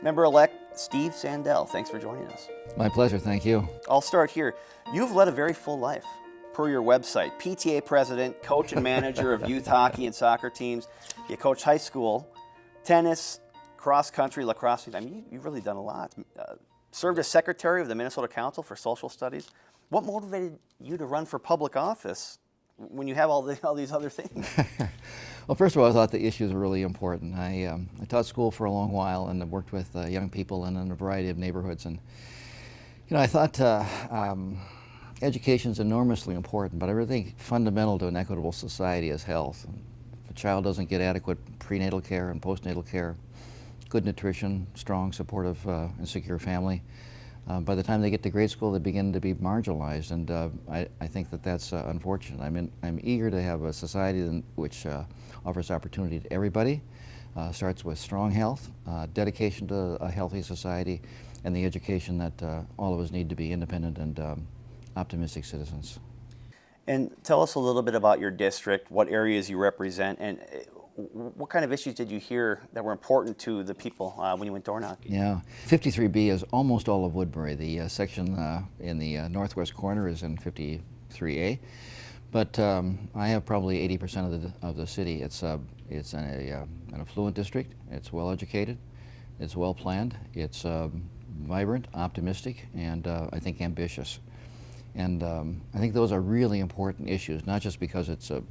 Member-elect Steve Sandell, thanks for joining us. My pleasure, thank you. I'll start here. You've led a very full life. Per your website, PTA president, coach and manager of youth hockey and soccer teams. You coach high school, tennis, cross country, lacrosse. I mean, you've really done a lot. Served as secretary of the Minnesota Council for Social Studies. What motivated you to run for public office when you have all these other things? Well, first of all, I thought the issues were really important. I taught school for a long while and worked with young people in a variety of neighborhoods. And, you know, I thought education is enormously important, but I really think fundamental to an equitable society is health. If a child doesn't get adequate prenatal care and postnatal care, good nutrition, strong, supportive, and secure family, by the time they get to grade school, they begin to be marginalized, and I think that that's unfortunate. I'm eager to have a society which offers opportunity to everybody, starts with strong health, dedication to a healthy society, and the education that all of us need to be independent and optimistic citizens. And tell us a little bit about your district, what areas you represent, and what kind of issues did you hear that were important to the people when you went door knocking? Yeah, 53B is almost all of Woodbury. The section in the northwest corner is in 53A, but I have probably 80% of the city. It's an affluent district. It's well educated. It's well planned. It's vibrant, optimistic, and I think ambitious. And I think those are really important issues, not just because it's a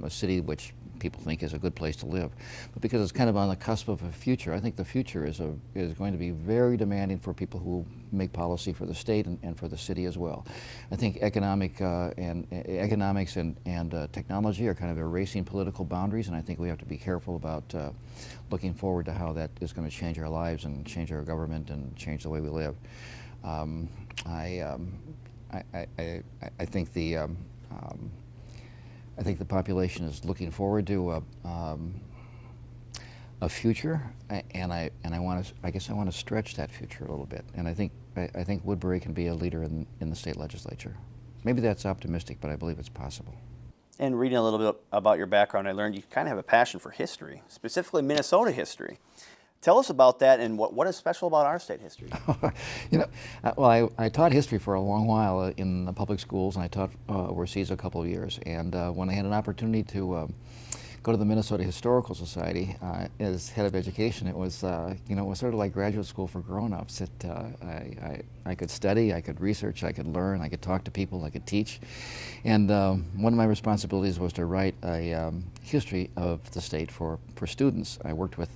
city which people think is a good place to live, but because it's kind of on the cusp of a future. I think the future is going to be very demanding for people who make policy for the state and for the city as well. I think economics and technology are kind of erasing political boundaries, and I think we have to be careful about looking forward to how that is going to change our lives and change our government and change the way we live. I think the population is looking forward to a future, and I guess I want to stretch that future a little bit. And I think Woodbury can be a leader in the state legislature. Maybe that's optimistic, but I believe it's possible. And reading a little bit about your background, I learned you kind of have a passion for history, specifically Minnesota history. Tell us about that and what is special about our state history. You know, well, I taught history for a long while in the public schools, and I taught overseas a couple of years. And when I had an opportunity to go to the Minnesota Historical Society as head of education, it was it was sort of like graduate school for grown-ups. I could study, I could research, I could learn, I could talk to people, I could teach. And one of my responsibilities was to write a history of the state for students. I worked with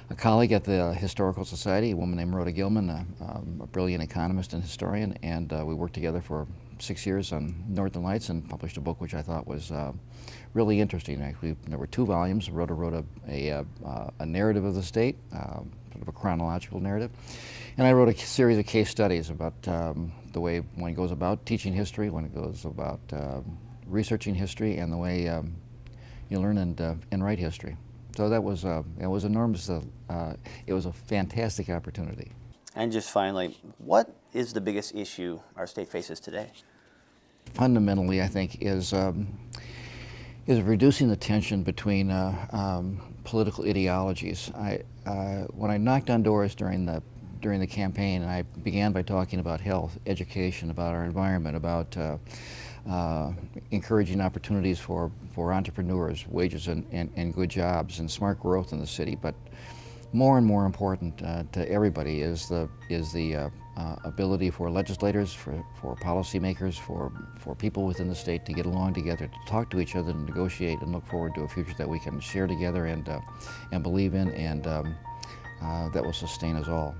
a colleague at the Historical Society, a woman named Rhoda Gilman, a brilliant economist and historian, and we worked together for 6 years on Northern Lights and published a book which I thought was really interesting. Actually, there were 2 volumes. Rhoda wrote a narrative of the state, sort of a chronological narrative, and I wrote a series of case studies about the way one goes about teaching history, when it goes about researching history, and the way you learn and write history. So that was it was enormous. It was a fantastic opportunity. And just finally, what is the biggest issue our state faces today? Fundamentally, I think is reducing the tension between political ideologies. When I knocked on doors during the campaign, I began by talking about health, education, about our environment, about encouraging opportunities for entrepreneurs, wages and good jobs, and smart growth in the city. But more and more important to everybody is the ability for legislators, for policymakers, for people within the state to get along together, to talk to each other, and negotiate, and look forward to a future that we can share together and believe in, and that will sustain us all.